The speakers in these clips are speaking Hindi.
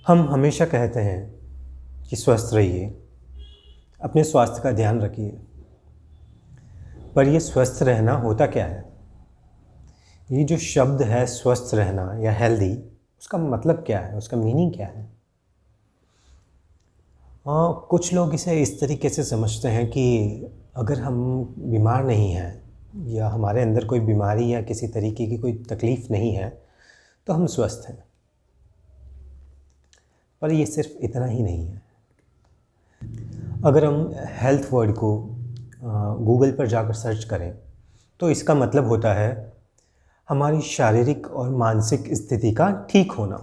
हम हमेशा कहते हैं कि स्वस्थ रहिए, अपने स्वास्थ्य का ध्यान रखिए, पर ये स्वस्थ रहना होता क्या है? ये जो शब्द है स्वस्थ रहना या हेल्दी, उसका मतलब क्या है? उसका मीनिंग क्या है? कुछ लोग इसे इस तरीके से समझते हैं कि अगर हम बीमार नहीं हैं या हमारे अंदर कोई बीमारी या किसी तरीके की कोई तकलीफ़ नहीं है तो हम स्वस्थ हैं। पर ये सिर्फ इतना ही नहीं है। अगर हम हेल्थ वर्ड को गूगल पर जाकर सर्च करें तो इसका मतलब होता है हमारी शारीरिक और मानसिक स्थिति का ठीक होना।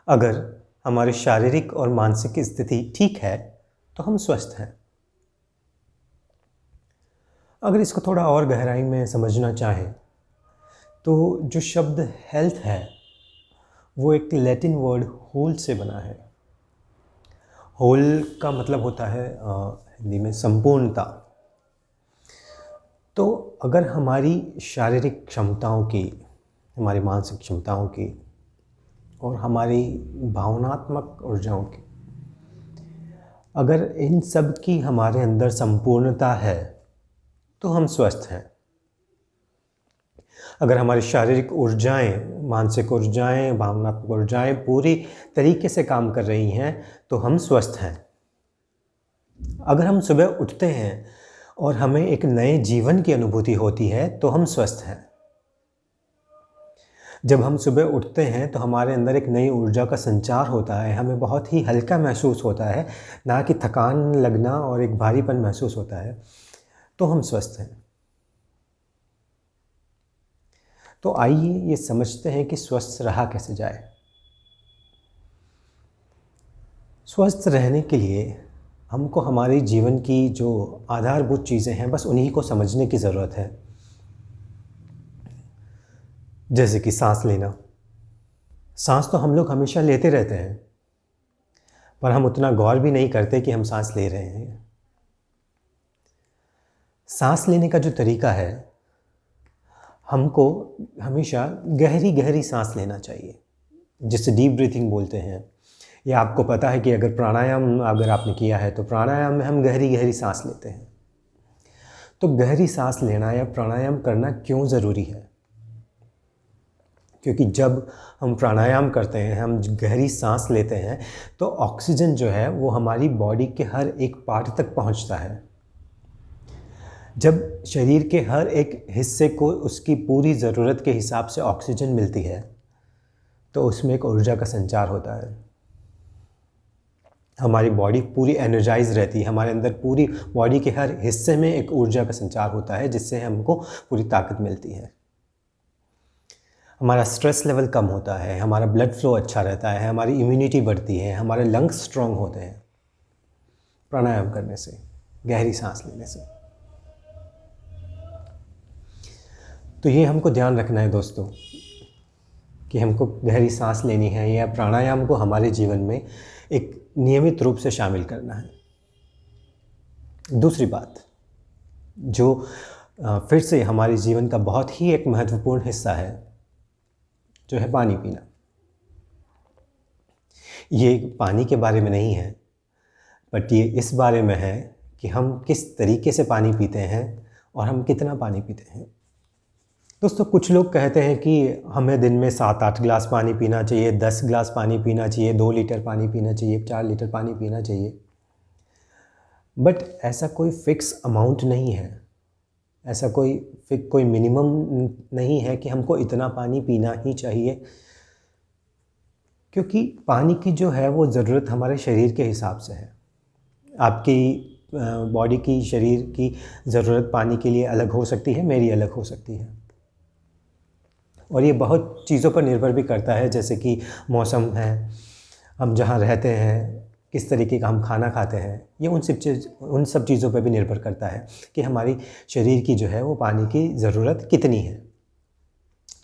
अगर हमारी शारीरिक और मानसिक स्थिति ठीक है तो हम स्वस्थ हैं। अगर इसको थोड़ा और गहराई में समझना चाहें तो जो शब्द हेल्थ है वो एक लैटिन वर्ड होल से बना है। होल का मतलब होता है हिंदी में संपूर्णता। तो अगर हमारी शारीरिक क्षमताओं की, हमारी मानसिक क्षमताओं की और हमारी भावनात्मक ऊर्जाओं की, अगर इन सब की हमारे अंदर संपूर्णता है तो हम स्वस्थ हैं। अगर हमारी शारीरिक ऊर्जाएं, मानसिक ऊर्जाएं, भावनात्मक ऊर्जाएं पूरी तरीके से काम कर रही हैं तो हम स्वस्थ हैं। अगर हम सुबह उठते हैं और हमें एक नए जीवन की अनुभूति होती है तो हम स्वस्थ हैं। जब हम सुबह उठते हैं तो हमारे अंदर एक नई ऊर्जा का संचार होता है, हमें बहुत ही हल्का महसूस होता है, ना कि थकान लगना और एक भारीपन महसूस होता है, तो हम स्वस्थ हैं। तो आइए ये समझते हैं कि स्वस्थ रहा कैसे जाए। स्वस्थ रहने के लिए हमको हमारे जीवन की जो आधारभूत चीज़ें हैं बस उन्हीं को समझने की ज़रूरत है। जैसे कि सांस लेना। सांस तो हम लोग हमेशा लेते रहते हैं, पर हम उतना गौर भी नहीं करते कि हम सांस ले रहे हैं। सांस लेने का जो तरीका है, हमको हमेशा गहरी गहरी सांस लेना चाहिए, जिसे डीप ब्रीथिंग बोलते हैं। या आपको पता है कि अगर प्राणायाम अगर आपने किया है तो प्राणायाम में हम गहरी गहरी सांस लेते हैं। तो गहरी सांस लेना या प्राणायाम करना क्यों ज़रूरी है? क्योंकि जब हम प्राणायाम करते हैं, हम गहरी सांस लेते हैं तो ऑक्सीजन जो है वो हमारी बॉडी के हर एक पार्ट तक पहुंचता है। जब शरीर के हर एक हिस्से को उसकी पूरी ज़रूरत के हिसाब से ऑक्सीजन मिलती है तो उसमें एक ऊर्जा का संचार होता है। हमारी बॉडी पूरी एनर्जाइज रहती है, हमारे अंदर पूरी बॉडी के हर हिस्से में एक ऊर्जा का संचार होता है जिससे हमको पूरी ताकत मिलती है। हमारा स्ट्रेस लेवल कम होता है, हमारा ब्लड फ्लो अच्छा रहता है, हमारी इम्यूनिटी बढ़ती है, हमारे लंग्स स्ट्रॉन्ग होते हैं प्राणायाम करने से, गहरी सांस लेने से। तो ये हमको ध्यान रखना है दोस्तों कि हमको गहरी सांस लेनी है या प्राणायाम को हमारे जीवन में एक नियमित रूप से शामिल करना है। दूसरी बात जो फिर से हमारे जीवन का बहुत ही एक महत्वपूर्ण हिस्सा है, जो है पानी पीना। ये पानी के बारे में नहीं है, बट ये इस बारे में है कि हम किस तरीके से पानी पीते हैं और हम कितना पानी पीते हैं। दोस्तों, कुछ लोग कहते हैं कि हमें दिन में 7-8 गिलास पानी पीना चाहिए, 10 गिलास पानी पीना चाहिए, 2 लीटर पानी पीना चाहिए, 4 लीटर पानी पीना चाहिए। बट ऐसा कोई फ़िक्स अमाउंट नहीं है, ऐसा कोई मिनिमम नहीं है कि हमको इतना पानी पीना ही चाहिए। क्योंकि पानी की जो है वो ज़रूरत हमारे शरीर के हिसाब से है। आपकी बॉडी की, शरीर की ज़रूरत पानी के लिए अलग हो सकती है, मेरी अलग हो सकती है। और ये बहुत चीज़ों पर निर्भर भी करता है, जैसे कि मौसम है, हम जहाँ रहते हैं, किस तरीके का हम खाना खाते हैं, ये उन सब चीज़ों पर भी निर्भर करता है कि हमारी शरीर की जो है वो पानी की ज़रूरत कितनी है।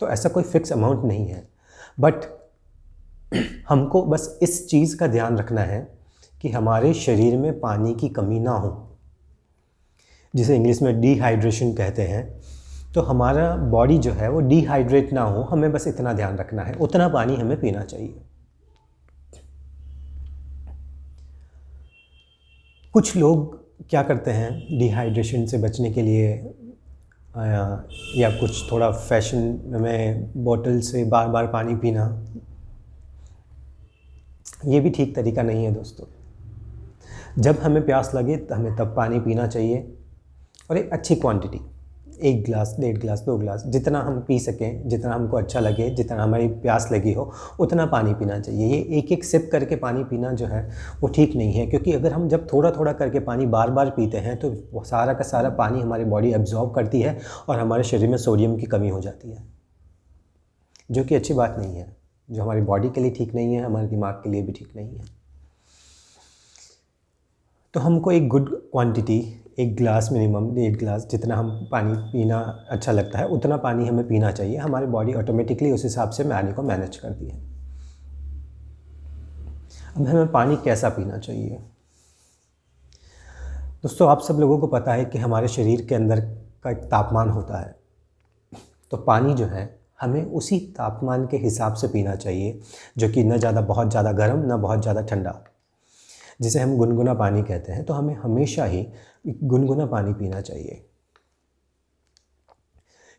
तो ऐसा कोई फ़िक्स अमाउंट नहीं है, बट हमको बस इस चीज़ का ध्यान रखना है कि हमारे शरीर में पानी की कमी ना हो, जिसे इंग्लिश में डिहाइड्रेशन कहते हैं। तो हमारा बॉडी जो है वो डिहाइड्रेट ना हो, हमें बस इतना ध्यान रखना है, उतना पानी हमें पीना चाहिए। कुछ लोग क्या करते हैं डिहाइड्रेशन से बचने के लिए या कुछ थोड़ा फैशन में बोतल से बार बार पानी पीना, ये भी ठीक तरीका नहीं है दोस्तों। जब हमें प्यास लगे तो हमें तब पानी पीना चाहिए, और एक अच्छी क्वांटिटी, 1 गिलास, 1.5 गिलास, 2 गिलास, जितना हम पी सकें, जितना हमको अच्छा लगे, जितना हमारी प्यास लगी हो उतना पानी पीना चाहिए। ये एक एक सिप करके पानी पीना जो है वो ठीक नहीं है, क्योंकि अगर हम जब थोड़ा थोड़ा करके पानी बार बार पीते हैं तो वो सारा का सारा पानी हमारी बॉडी एब्जॉर्ब करती है और हमारे शरीर में सोडियम की कमी हो जाती है, जो कि अच्छी बात नहीं है, जो हमारी बॉडी के लिए ठीक नहीं है, हमारे दिमाग के लिए भी ठीक नहीं है। तो हमको एक गुड क्वांटिटी, 1 गिलास मिनिमम, 1.5 गिलास, जितना हम पानी पीना अच्छा लगता है उतना पानी हमें पीना चाहिए। हमारी बॉडी ऑटोमेटिकली उस हिसाब से पानी को मैनेज करती है। अब हमें पानी कैसा पीना चाहिए? दोस्तों, आप सब लोगों को पता है कि हमारे शरीर के अंदर का एक तापमान होता है, तो पानी जो है हमें उसी तापमान के हिसाब से पीना चाहिए, जो कि न ज़्यादा बहुत ज़्यादा गर्म, न बहुत ज़्यादा ठंडा, जिसे हम गुनगुना पानी कहते हैं। तो हमें हमेशा ही गुनगुना पानी पीना चाहिए,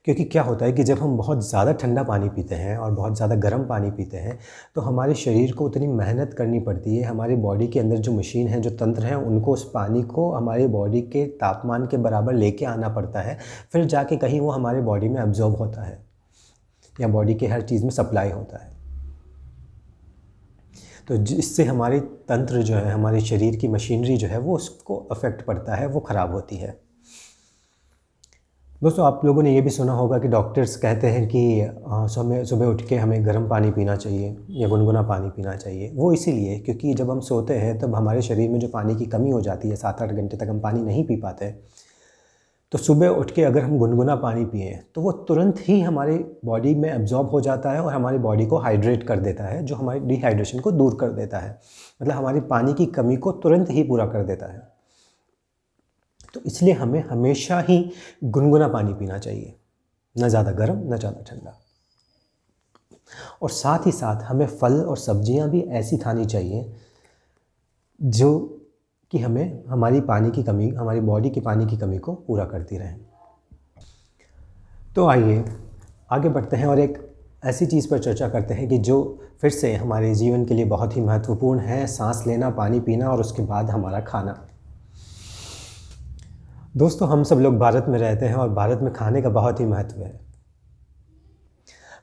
क्योंकि क्या होता है कि जब हम बहुत ज़्यादा ठंडा पानी पीते हैं और बहुत ज़्यादा गर्म पानी पीते हैं तो हमारे शरीर को उतनी मेहनत करनी पड़ती है, हमारी बॉडी के अंदर जो मशीन है, जो तंत्र हैं, उनको उस पानी को हमारी बॉडी के तापमान के बराबर लेके आना पड़ता है, फिर जाके कहीं वो हमारे बॉडी में एब्जॉर्ब होता है या बॉडी के हर चीज़ में सप्लाई होता है। तो जिससे हमारे तंत्र जो है, हमारे शरीर की मशीनरी जो है, वो उसको अफेक्ट पड़ता है, वो ख़राब होती है। दोस्तों, आप लोगों ने ये भी सुना होगा कि डॉक्टर्स कहते हैं कि सुबह उठ के हमें गर्म पानी पीना चाहिए या गुनगुना पानी पीना चाहिए। वो इसीलिए क्योंकि जब हम सोते हैं तब हमारे शरीर में जो पानी की कमी हो जाती है, 7-8 घंटे तक हम पानी नहीं पी पाते, तो सुबह उठ के अगर हम गुनगुना पानी पिएँ तो वो तुरंत ही हमारी बॉडी में एब्जॉर्ब हो जाता है और हमारी बॉडी को हाइड्रेट कर देता है, जो हमारी डिहाइड्रेशन को दूर कर देता है, मतलब हमारी पानी की कमी को तुरंत ही पूरा कर देता है। तो इसलिए हमें हमेशा ही गुनगुना पानी पीना चाहिए, न ज़्यादा गर्म न ज़्यादा ठंडा। और साथ ही साथ हमें फल और सब्जियां भी ऐसी खानी चाहिए जो कि हमें हमारी पानी की कमी, हमारी बॉडी की पानी की कमी को पूरा करती रहें। तो आइए आगे बढ़ते हैं और एक ऐसी चीज़ पर चर्चा करते हैं कि जो फिर से हमारे जीवन के लिए बहुत ही महत्वपूर्ण है, सांस लेना, पानी पीना और उसके बाद हमारा खाना। दोस्तों, हम सब लोग भारत में रहते हैं और भारत में खाने का बहुत ही महत्व है।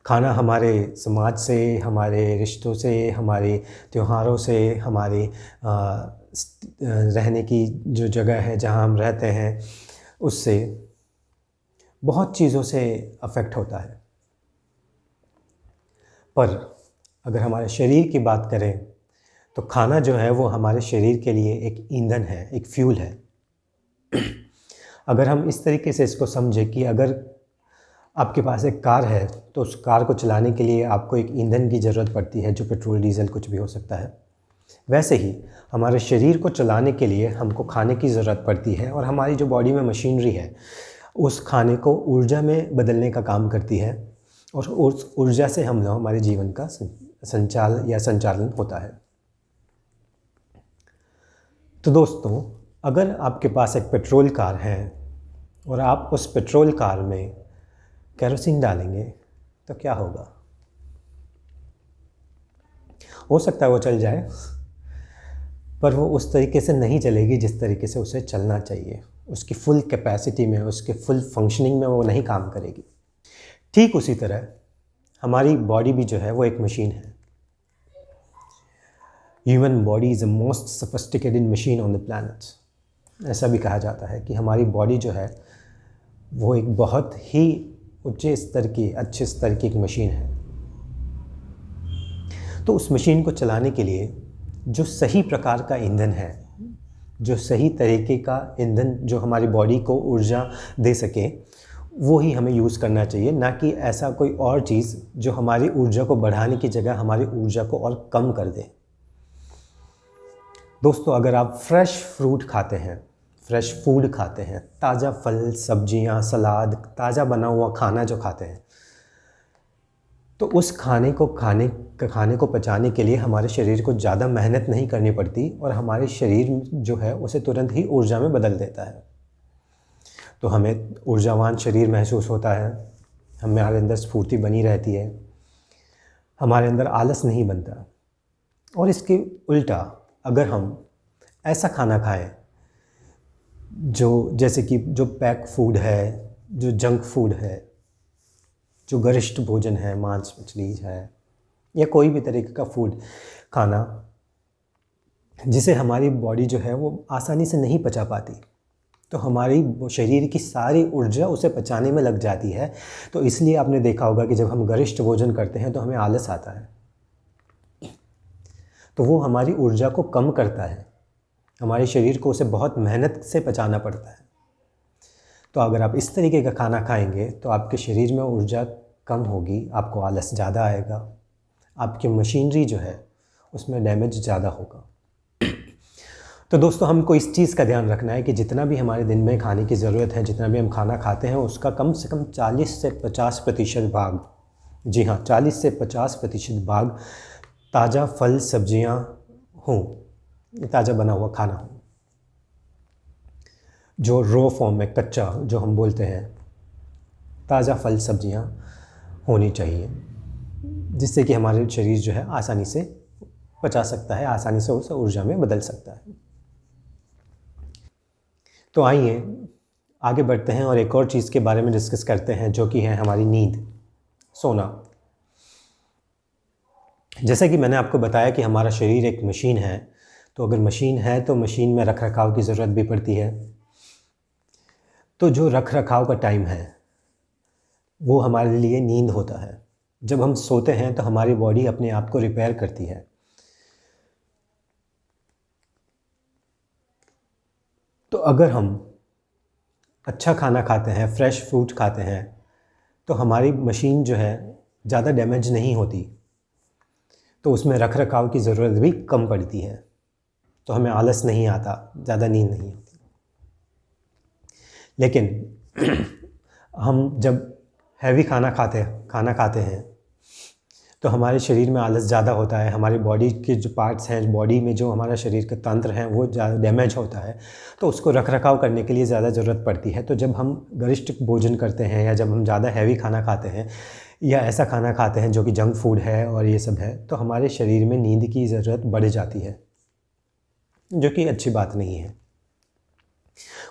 खाना हमारे समाज से, हमारे रिश्तों से, हमारे त्योहारों से, हमारे रहने की जो जगह है जहाँ हम रहते हैं, उससे बहुत चीज़ों से अफेक्ट होता है। पर अगर हमारे शरीर की बात करें तो खाना जो है वो हमारे शरीर के लिए एक ईंधन है, एक फ्यूल है। अगर हम इस तरीके से इसको समझें कि अगर आपके पास एक कार है तो उस कार को चलाने के लिए आपको एक ईंधन की ज़रूरत पड़ती है, जो पेट्रोल, डीजल कुछ भी हो सकता है। वैसे ही हमारे शरीर को चलाने के लिए हमको खाने की ज़रूरत पड़ती है, और हमारी जो बॉडी में मशीनरी है उस खाने को ऊर्जा में बदलने का काम करती है, और उस ऊर्जा से हमारे जीवन का संचालन होता है। तो दोस्तों, अगर आपके पास एक पेट्रोल कार है और आप उस पेट्रोल कार में केरोसिन डालेंगे तो क्या होगा? हो सकता है वो चल जाए, पर वो उस तरीके से नहीं चलेगी जिस तरीके से उसे चलना चाहिए। उसकी फुल कैपेसिटी में, उसके फुल फंक्शनिंग में वो नहीं काम करेगी। ठीक उसी तरह हमारी बॉडी भी जो है वो एक मशीन है। Human body is the most sophisticated machine on the planet. ऐसा भी कहा जाता है कि हमारी बॉडी जो है वो एक बहुत ही उच्च स्तर की, अच्छे स्तर की एक मशीन है। तो उस मशीन को चलाने के लिए जो सही प्रकार का ईंधन है, जो सही तरीके का ईंधन जो हमारी बॉडी को ऊर्जा दे सके, वो ही हमें यूज़ करना चाहिए, ना कि ऐसा कोई और चीज़ जो हमारी ऊर्जा को बढ़ाने की जगह हमारी ऊर्जा को और कम कर दे। दोस्तों, अगर आप फ्रेश फ्रूट खाते हैं, फ्रेश फूड खाते हैं, ताज़ा फल, सब्जियां, सलाद, ताज़ा बना हुआ खाना जो खाते हैं, तो उस खाने को पचाने के लिए हमारे शरीर को ज़्यादा मेहनत नहीं करनी पड़ती और हमारे शरीर जो है उसे तुरंत ही ऊर्जा में बदल देता है। तो हमें ऊर्जावान शरीर महसूस होता है, हमारे अंदर स्फूर्ति बनी रहती है, हमारे अंदर आलस नहीं बनता। और इसके उल्टा अगर हम ऐसा खाना खाएं जैसे कि जो पैक फूड है, जो जंक फूड है, जो गरिष्ठ भोजन है, मांस मछली है या कोई भी तरीके का फूड खाना जिसे हमारी बॉडी जो है वो आसानी से नहीं पचा पाती, तो हमारी शरीर की सारी ऊर्जा उसे पचाने में लग जाती है। तो इसलिए आपने देखा होगा कि जब हम गरिष्ठ भोजन करते हैं तो हमें आलस आता है, तो वो हमारी ऊर्जा को कम करता है, हमारे शरीर को उसे बहुत मेहनत से पचाना पड़ता है। तो अगर आप इस तरीके का खाना खाएंगे तो आपके शरीर में ऊर्जा कम होगी, आपको आलस ज़्यादा आएगा, आपकी मशीनरी जो है उसमें डैमेज ज़्यादा होगा। तो दोस्तों, हमको इस चीज़ का ध्यान रखना है कि जितना भी हमारे दिन में खाने की ज़रूरत है, जितना भी हम खाना खाते हैं, उसका कम से कम 40 से 50% भाग, जी हाँ 40 से 50% भाग ताज़ा फल सब्जियां हों, ताज़ा बना हुआ खाना हो, जो रॉ फॉर्म में कच्चा जो हम बोलते हैं, ताज़ा फल सब्जियां होनी चाहिए, जिससे कि हमारे शरीर जो है आसानी से पचा सकता है, आसानी से उसे ऊर्जा में बदल सकता है। तो आइए आगे बढ़ते हैं और एक और चीज़ के बारे में डिस्कस करते हैं, जो कि है हमारी नींद, सोना। जैसे कि मैंने आपको बताया कि हमारा शरीर एक मशीन है, तो अगर मशीन है तो मशीन में रख रखाव की ज़रूरत भी पड़ती है। तो जो रख रखाव का टाइम है वो हमारे लिए नींद होता है। जब हम सोते हैं तो हमारी बॉडी अपने आप को रिपेयर करती है। तो अगर हम अच्छा खाना खाते हैं, फ्रेश फ्रूट खाते हैं, तो हमारी मशीन जो है ज़्यादा डैमेज नहीं होती, तो उसमें रख रखाव की ज़रूरत भी कम पड़ती है, तो हमें आलस नहीं आता, ज़्यादा नींद नहीं होती। लेकिन हम जब हैवी खाना खाते हैं तो हमारे शरीर में आलस ज़्यादा होता है, हमारी बॉडी के जो पार्ट्स हैं, बॉडी में जो हमारा शरीर के तंत्र हैं वो ज़्यादा डैमेज होता है, तो उसको रख रखाव करने के लिए ज़्यादा ज़रूरत पड़ती है। तो जब हम गरिष्ठ भोजन करते हैं या जब हम ज़्यादा हैवी खाना खाते हैं या ऐसा खाना खाते हैं जो कि जंक फूड है और ये सब है, तो हमारे शरीर में नींद की ज़रूरत बढ़ जाती है, जो कि अच्छी बात नहीं है।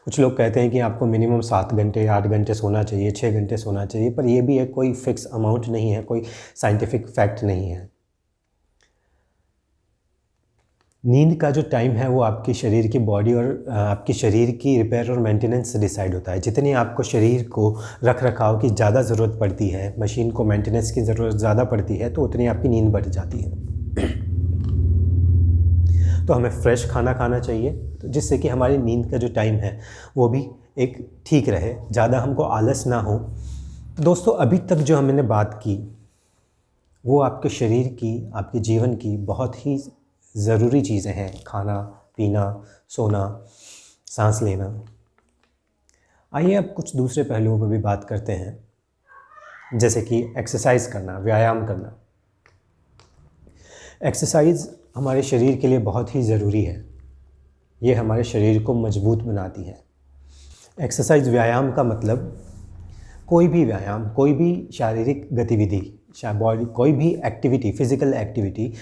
कुछ लोग कहते हैं कि आपको मिनिमम 7 घंटे 8 घंटे सोना चाहिए, 6 घंटे सोना चाहिए, पर ये भी एक कोई फिक्स अमाउंट नहीं है, कोई साइंटिफिक फैक्ट नहीं है। नींद का जो टाइम है वो आपके शरीर की बॉडी और आपके शरीर की रिपेयर और मेंटेनेंस से डिसाइड होता है। जितनी आपको शरीर को रख रखाव की ज़्यादा ज़रूरत पड़ती है, मशीन को मेंटेनेंस की ज़रूरत ज़्यादा पड़ती है, तो उतनी आपकी नींद बढ़ जाती है। तो हमें फ्रेश खाना खाना चाहिए, तो जिससे कि हमारी नींद का जो टाइम है वो भी एक ठीक रहे, ज़्यादा हमको आलस ना हो। दोस्तों, अभी तक जो हमने बात की वो आपके शरीर की, आपके जीवन की बहुत ही ज़रूरी चीज़ें हैं। खाना पीना, सोना, सांस लेना। आइए अब कुछ दूसरे पहलुओं पर भी बात करते हैं, जैसे कि एक्सरसाइज करना, व्यायाम करना। एक्सरसाइज हमारे शरीर के लिए बहुत ही ज़रूरी है, ये हमारे शरीर को मजबूत बनाती है। एक्सरसाइज, व्यायाम का मतलब कोई भी व्यायाम, कोई भी शारीरिक गतिविधि, बॉडी कोई भी एक्टिविटी, फिज़िकल एक्टिविटी,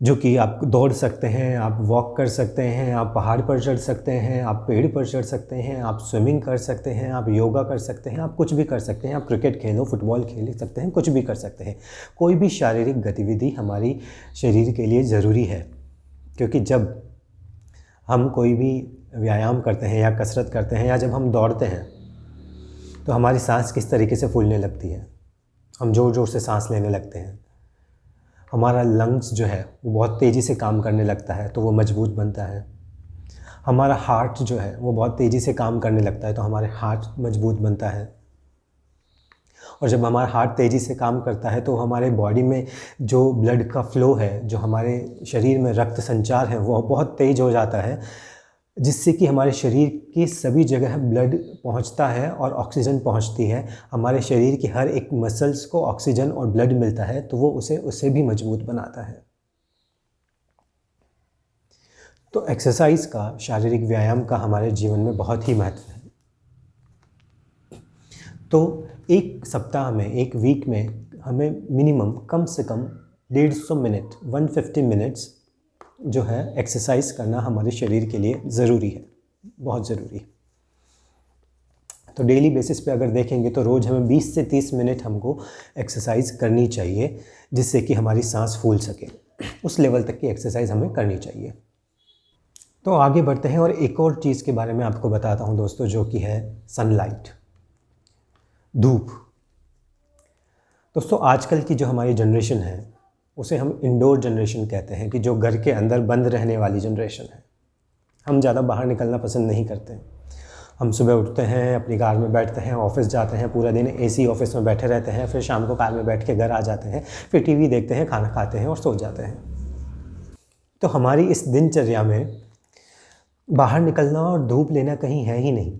जो कि आप दौड़ सकते हैं, आप वॉक कर सकते हैं, आप पहाड़ पर चढ़ सकते हैं, आप पेड़ पर चढ़ सकते हैं, आप स्विमिंग कर सकते हैं, आप योगा कर सकते हैं, आप कुछ भी कर सकते हैं, आप क्रिकेट खेलो, फुटबॉल खेल सकते हैं, कुछ भी कर सकते हैं। कोई भी शारीरिक गतिविधि हमारी शरीर के लिए ज़रूरी है, क्योंकि जब हम कोई भी व्यायाम करते हैं या कसरत करते हैं या जब हम दौड़ते हैं तो हमारी सांस किस तरीके से फूलने लगती है, हम ज़ोर ज़ोर से सांस लेने लगते हैं, हमारा लंग्स जो है वो बहुत तेज़ी से काम करने लगता है, तो वो मजबूत बनता है। हमारा हार्ट जो है वो बहुत तेज़ी से काम करने लगता है, तो हमारे हार्ट मजबूत बनता है। और जब हमारा हार्ट तेज़ी से काम करता है तो हमारे बॉडी में जो ब्लड का फ़्लो है, जो हमारे शरीर में रक्त संचार है, वो बहुत तेज़ हो जाता है, जिससे कि हमारे शरीर की सभी जगह ब्लड पहुंचता है और ऑक्सीजन पहुंचती है। हमारे शरीर की हर एक मसल्स को ऑक्सीजन और ब्लड मिलता है, तो वो उसे भी मजबूत बनाता है। तो एक्सरसाइज का, शारीरिक व्यायाम का हमारे जीवन में बहुत ही महत्व है। तो एक सप्ताह में, एक वीक में हमें मिनिमम कम से कम 150 मिनट, 150 मिनट्स जो है एक्सरसाइज करना हमारे शरीर के लिए ज़रूरी है, बहुत ज़रूरी है। तो डेली बेसिस पे अगर देखेंगे तो रोज़ हमें 20 से 30 मिनट हमको एक्सरसाइज करनी चाहिए, जिससे कि हमारी सांस फूल सके। उस लेवल तक की एक्सरसाइज हमें करनी चाहिए। तो आगे बढ़ते हैं और एक और चीज़ के बारे में आपको बताता हूँ दोस्तों, जो कि है सनलाइट, धूप। दोस्तों आजकल की जो हमारी जनरेशन है उसे हम इंडोर जनरेशन कहते हैं, कि जो घर के अंदर बंद रहने वाली जनरेशन है। हम ज़्यादा बाहर निकलना पसंद नहीं करते। हम सुबह उठते हैं, अपनी कार में बैठते हैं, ऑफिस जाते हैं, पूरा दिन एसी ऑफिस में बैठे रहते हैं, फिर शाम को कार में बैठ के घर आ जाते हैं, फिर टीवी देखते हैं, खाना खाते हैं और सो जाते हैं। तो हमारी इस दिनचर्या में बाहर निकलना और धूप लेना कहीं है ही नहीं।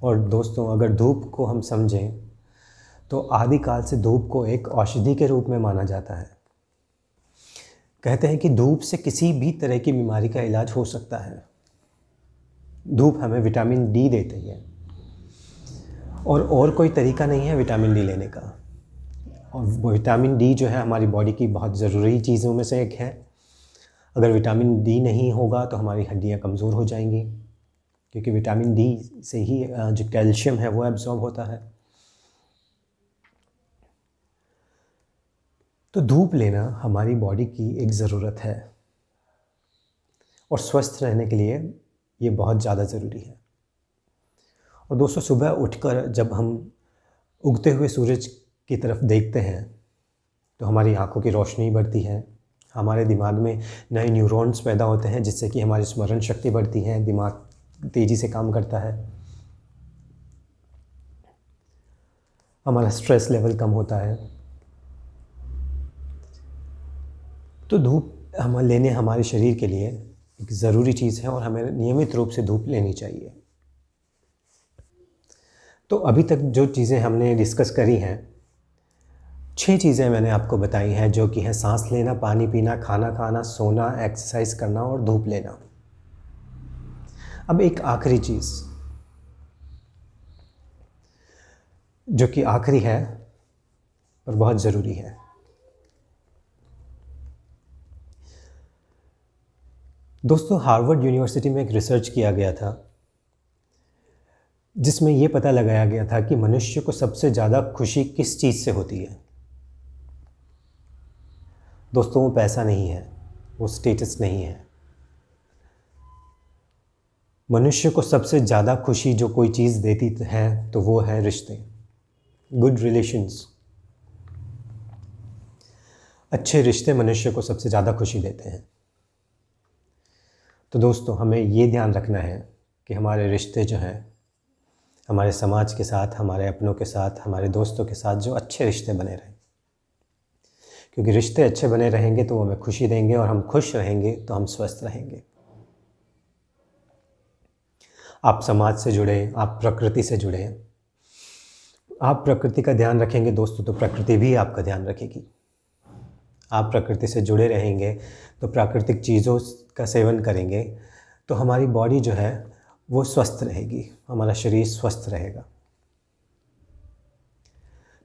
और दोस्तों अगर धूप को हम समझें तो आदिकाल से धूप को एक औषधि के रूप में माना जाता है। कहते हैं कि धूप से किसी भी तरह की बीमारी का इलाज हो सकता है। धूप हमें विटामिन डी देती है और कोई तरीका नहीं है विटामिन डी लेने का। और वो विटामिन डी जो है हमारी बॉडी की बहुत ज़रूरी चीज़ों में से एक है। अगर विटामिन डी नहीं होगा तो हमारी हड्डियाँ कमज़ोर हो जाएंगी, क्योंकि विटामिन डी से ही जो कैल्शियम है वो एब्जॉर्ब होता है। तो धूप लेना हमारी बॉडी की एक ज़रूरत है और स्वस्थ रहने के लिए ये बहुत ज़्यादा ज़रूरी है। और दोस्तों सुबह उठकर जब हम उगते हुए सूरज की तरफ देखते हैं तो हमारी आंखों की रोशनी बढ़ती है, हमारे दिमाग में नए न्यूरॉन्स पैदा होते हैं, जिससे कि हमारी स्मरण शक्ति बढ़ती है, दिमाग तेज़ी से काम करता है, हमारा स्ट्रेस लेवल कम होता है। तो धूप हम लेने हमारे शरीर के लिए एक ज़रूरी चीज़ है और हमें नियमित रूप से धूप लेनी चाहिए। तो अभी तक जो चीज़ें हमने डिस्कस करी हैं, 6 चीज़ें मैंने आपको बताई हैं, जो कि हैं सांस लेना, पानी पीना, खाना खाना, सोना, एक्सरसाइज करना और धूप लेना। अब एक आखिरी चीज़ जो कि आखिरी है पर बहुत ज़रूरी है। दोस्तों हार्वर्ड यूनिवर्सिटी में एक रिसर्च किया गया था, जिसमें ये पता लगाया गया था कि मनुष्य को सबसे ज़्यादा खुशी किस चीज़ से होती है। दोस्तों वो पैसा नहीं है, वो स्टेटस नहीं है। मनुष्य को सबसे ज़्यादा खुशी जो कोई चीज़ देती है तो वो है रिश्ते, गुड रिलेशंस। अच्छे रिश्ते मनुष्य को सबसे ज़्यादा खुशी देते हैं। तो दोस्तों हमें ये ध्यान रखना है कि हमारे रिश्ते जो हैं, हमारे समाज के साथ, हमारे अपनों के साथ, हमारे दोस्तों के साथ जो अच्छे रिश्ते बने रहें, क्योंकि रिश्ते अच्छे बने रहेंगे तो वो हमें खुशी देंगे, और हम खुश रहेंगे तो हम स्वस्थ रहेंगे। आप समाज से जुड़े, आप प्रकृति से जुड़े, आप प्रकृति का ध्यान रखेंगे दोस्तों तो प्रकृति भी आपका ध्यान रखेगी। आप प्रकृति से जुड़े रहेंगे तो प्राकृतिक चीज़ों का सेवन करेंगे तो हमारी बॉडी जो है वो स्वस्थ रहेगी, हमारा शरीर स्वस्थ रहेगा।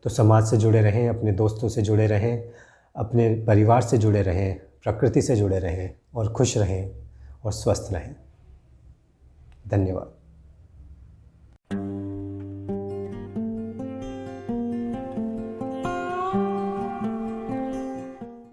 तो समाज से जुड़े रहें, अपने दोस्तों से जुड़े रहें, अपने परिवार से जुड़े रहें, प्रकृति से जुड़े रहें और खुश रहें और स्वस्थ रहें। धन्यवाद।